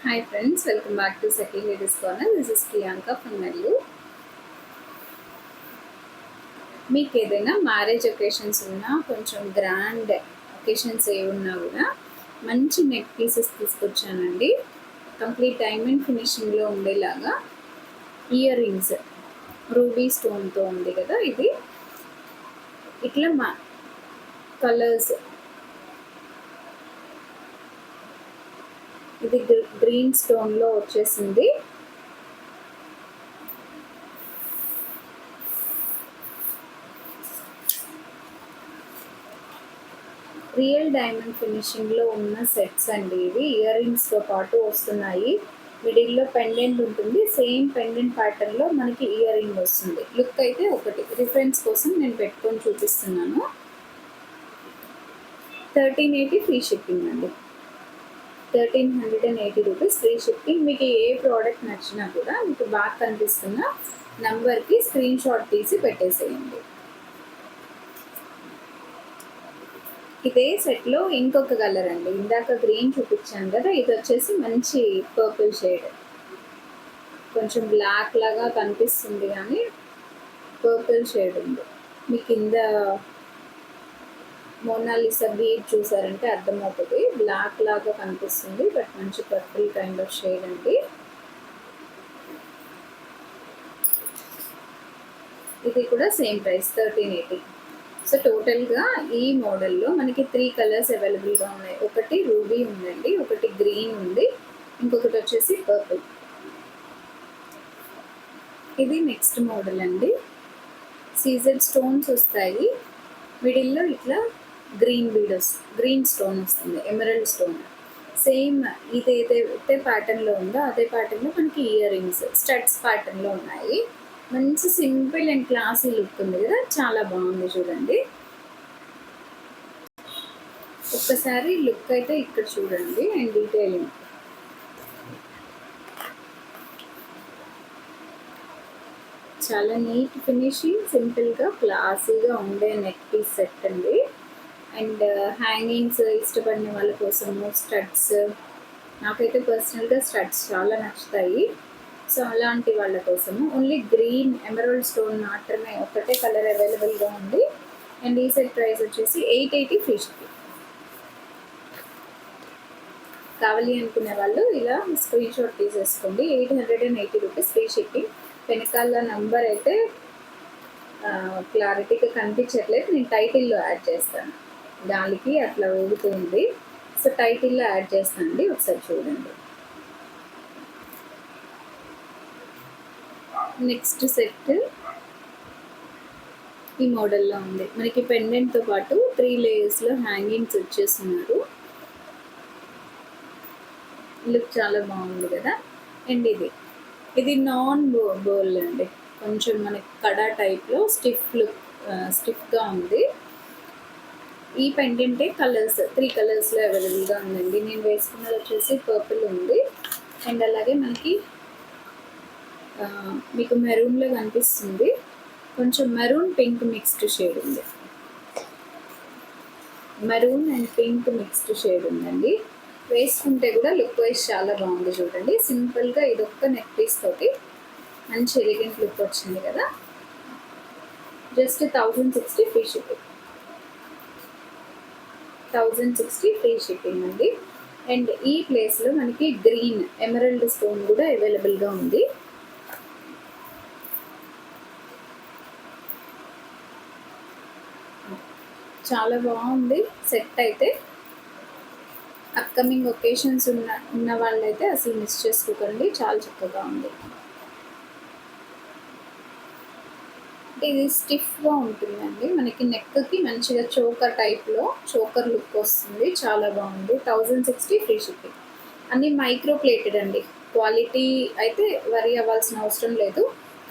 Hi friends, welcome back to Setting Ladies Corner. This is Priyanka from Nellu. మీకు ఏదైనా marriage occasions ఉన్నా కొంచెం grand occasions ఏ ఉన్నా కూడా మంచి నెక్ పీసెస్ తీసుకొచ్చానండి. కంప్లీట్ డైమండ్ ఫినిషింగ్లో ఉండేలాగా ఇయర్ రింగ్స్ రూబీ స్టోన్తో ఉంది కదా, ఇది ఇట్లా కలర్స్, ఇది గ్రీన్ స్టోన్లో వచ్చేసింది. రియల్ డైమండ్ ఫినిషింగ్లో ఉన్న సెట్స్ అండి ఇవి. ఇయర్ రింగ్స్తో పాటు వస్తున్నాయి. మిడిల్లో పెండెంట్ ఉంటుంది, సేమ్ పెండెంట్ ప్యాటర్న్లో మనకి ఇయర్ రింగ్ వస్తుంది. లుక్ అయితే ఒకటి రిఫరెన్స్ కోసం నేను పెట్టుకొని చూపిస్తున్నాను. 1380 ఫ్రీ షిప్పింగ్ అండి. 1380 రూపీస్ ఫ్రీ షిప్పింగ్. మీకు ఏ ప్రోడక్ట్ నచ్చినా కూడా మీకు బ్యాక్ కనిపిస్తున్న నంబర్కి స్క్రీన్ షాట్ తీసి పెట్టేసేయండి. ఇదే సెట్లో ఇంకొక కలర్ అండి, ఇందాక గ్రీన్ చూపించాను కదా, ఇది వచ్చేసి మంచి పర్పుల్ షేడ్. కొంచెం బ్లాక్ లాగా కనిపిస్తుంది కానీ పర్పుల్ షేడ్ ఉంది. మీ కింద మోనాలిసా బీడ్ చూసారంటే అర్థమవుతుంది. బ్లాక్ లాగా కనిపిస్తుంది బట్ మంచి పర్పుల్ కైండ్ ఆఫ్ షేడ్ అండి. ఇది కూడా సేమ్ ప్రైస్ 1380. సో టోటల్గా ఈ మోడల్లో మనకి 3 కలర్స్ అవైలబుల్గా ఉన్నాయి. ఒకటి రూబీ ఉందండి, ఒకటి గ్రీన్ ఉంది, ఇంకొకటి వచ్చేసి పర్పుల్. ఇది నెక్స్ట్ మోడల్ అండి. సీజెడ్ స్టోన్స్ వస్తాయి, మిడిల్లో ఇట్లా గ్రీన్ బీడస్, గ్రీన్ స్టోన్ వస్తుంది, ఎమరల్డ్ స్టోన్. సేమ్ ఇది ఏదైతే ప్యాటర్న్లో ఉందో అదే ప్యాటర్న్లో మనకి ఇయర్ రింగ్స్ స్టడ్స్ ప్యాటర్న్లో ఉన్నాయి. మంచి సింపుల్ అండ్ క్లాసీ లుక్ ఉంది కదా, చాలా బాగుంది చూడండి. ఒక్కసారి లుక్ అయితే ఇక్కడ చూడండి అండ్ డీటెయిలింగ్. చాలా నీట్ ఫినిషింగ్, సింపుల్గా క్లాసీగా ఉండే నెక్ పీస్ సెట్ అండి. అండ్ హ్యాంగింగ్స్ ఇష్టపడిన వాళ్ళ కోసము స్టడ్స్, నాకైతే పర్సనల్గా స్టడ్స్ చాలా నచ్చుతాయి. సో అలాంటి వాళ్ళ కోసము ఓన్లీ గ్రీన్ ఎమరాల్డ్ స్టోన్ మాత్రమే ఒకటే కలర్ అవైలబుల్గా ఉంది. అండ్ ఈ సెట్ ప్రైస్ వచ్చేసి 880 ఫ్రీ షిప్పింగ్. కావాలి అనుకునే వాళ్ళు ఇలా స్క్రీన్ షాట్ తీసేసుకోండి. 880 రూపీస్ ఫ్రీ షిప్పింగ్. వెనకాల నంబర్ అయితే క్లారిటీగా కనిపించట్లేదు, నేను టైటిల్లో యాడ్ చేస్తాను. దానికి అట్లా ఊగుతుంది, సో టైటిల్లో యాడ్ చేస్తానండి, ఒకసారి చూడండి. నెక్స్ట్ సెట్ ఈ మోడల్లో ఉంది. మనకి పెండెంట్తో పాటు 3 లేయర్స్లో హ్యాంగింగ్స్ వచ్చేస్తున్నారు. లుక్ చాలా బాగుంది కదా. అండ్ ఇది నాన్ బోల్ అండి, కొంచెం మనకి కడా టైప్లో స్టిఫ్గా ఉంది. ఈ పెండెంటే కలర్స్ 3 కలర్స్లో అవైలబుల్గా ఉందండి. నేను వేసుకున్నది వచ్చేసి పర్పుల్ ఉంది, అండ్ అలాగే మనకి మీకు మెరూన్లో కనిపిస్తుంది, కొంచెం మెరూన్ పింక్ మిక్స్డ్ షేడ్ ఉంది. Maroon and pink mixed shade ఉందండి. వేసుకుంటే కూడా లుక్ వైజ్ చాలా బాగుంది చూడండి. సింపుల్గా ఇదొక్క నెక్ పీస్ తోటి మంచి ఎలిగెంట్ లుక్ వచ్చింది కదా. Just 1060 free shipping. 1060 free shipping అండి. అండ్ ఈ ప్లేస్లో మనకి గ్రీన్ ఎమరల్డ్ స్టోన్ కూడా అవైలబుల్గా ఉంది. చాలా బాగుంది సెట్ అయితే. అప్కమింగ్ ఒకేషన్స్ ఉన్న వాళ్ళైతే అసలు మిస్ చేసుకోకండి, చాలా చక్కగా ఉంది. ఇది స్టిఫ్గా ఉంటుందండి, మనకి నెక్కి మంచిగా చోకర్ టైప్లో చోకర్ లుక్ వస్తుంది, చాలా బాగుంది. 1060 ఫ్రీ షిప్పింగ్. అన్నీ మైక్రో ప్లేటెడ్ అండి, క్వాలిటీ అయితే వరీ అవ్వాల్సిన అవసరం లేదు.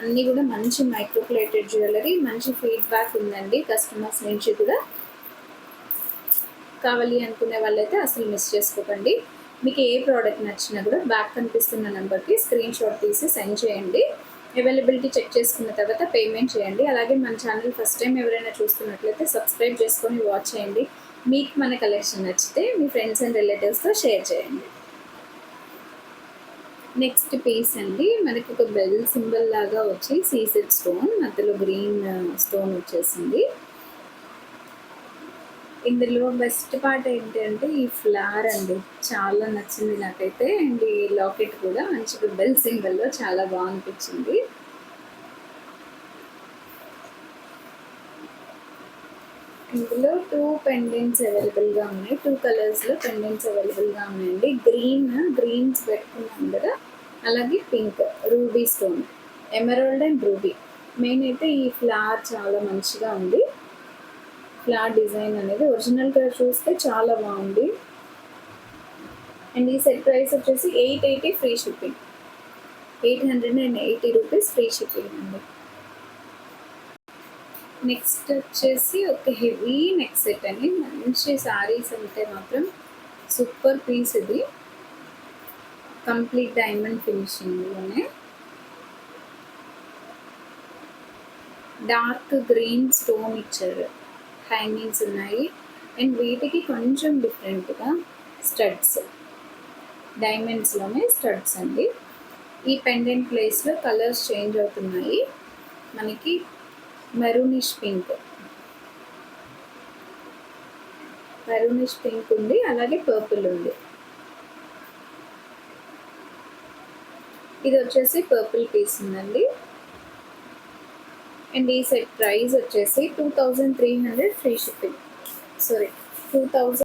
అన్నీ కూడా మంచి మైక్రో ప్లేటెడ్ జ్యువెలరీ, మంచి ఫీడ్బ్యాక్ ఉందండి కస్టమర్స్ నుంచి కూడా. కావాలి అనుకునే వాళ్ళైతే అసలు మిస్ చేసుకోకండి. మీకు ఏ ప్రోడక్ట్ నచ్చినా కూడా బ్యాక్ కనిపిస్తున్న నెంబర్కి స్క్రీన్ షాట్ తీసి సెండ్ చేయండి. అవైలబిలిటీ చెక్ చేసుకున్న తర్వాత పేమెంట్ చేయండి. అలాగే మన ఛానల్ ఫస్ట్ టైం ఎవరైనా చూస్తున్నట్లయితే సబ్స్క్రైబ్ చేసుకొని వాచ్ చేయండి. మీకు మన కలెక్షన్ నచ్చితే మీ ఫ్రెండ్స్ అండ్ రిలేటివ్స్తో షేర్ చేయండి. నెక్స్ట్ పీస్ అండి. మనకి ఒక బెల్ సింబల్ లాగా వచ్చి సీసెడ్ స్టోన్ మధ్యలో గ్రీన్ స్టోన్ వచ్చేసింది. ఇందులో బెస్ట్ పార్ట్ ఏంటంటే ఈ ఫ్లవర్ అండి. చాలా నచ్చింది నాకైతే. అండ్ ఈ లాకెట్ కూడా మంచిగా బెల్ సింబల్‌లో చాలా అనిపించింది. ఇందులో 2 పెండెంట్స్ అవైలబుల్‌గా ఉన్నాయి. 2 కలర్స్‌లో పెండెంట్స్ అవైలబుల్‌గా ఉన్నాయండి. గ్రీన్స్ పెట్టుకున్నాం కదా! అలాగే pink ruby stone, emerald and ruby. Main అయితే ఈ ఫ్లవర్ చాలా మంచిగా ఉంది. ఫ్లవర్ డిజైన్ అనేది ఒరిజినల్‌గా చూస్తే చాలా బాగుంది. అండ్ ఈ సెట్ ప్రైస్ వచ్చేసి 880 free shipping. 880 rupees free shipping అండి. నెక్స్ట్ వచ్చేసి ఒక హెవీ నెక్ సెట్ అండి. మంచి శారీస్ అంటే మాత్రం సూపర్ పీస్ ఇది. కంప్లీట్ డైమండ్ ఫినిషింగ్లోనే డార్క్ గ్రీన్ స్టోన్ ఇచ్చారు. హ్యాంగింగ్స్ ఉన్నాయి. అండ్ వీటికి కొంచెం డిఫరెంట్గా స్టడ్స్, డైమండ్స్లోనే స్టడ్స్ అండి. ఈ పెండెంట్ ప్లేస్లో కలర్స్ చేంజ్ అవుతున్నాయి. మనకి మెరూనిష్ పింక్ ఉంది, అలాగే పర్పుల్ ఉంది. ఇది వచ్చేసి పర్పుల్ పీస్ ఉందండి. అండ్ ఈ సెట్ ప్రైస్ వచ్చేసి 2300 ఫ్రీ షిప్పింగ్. 2000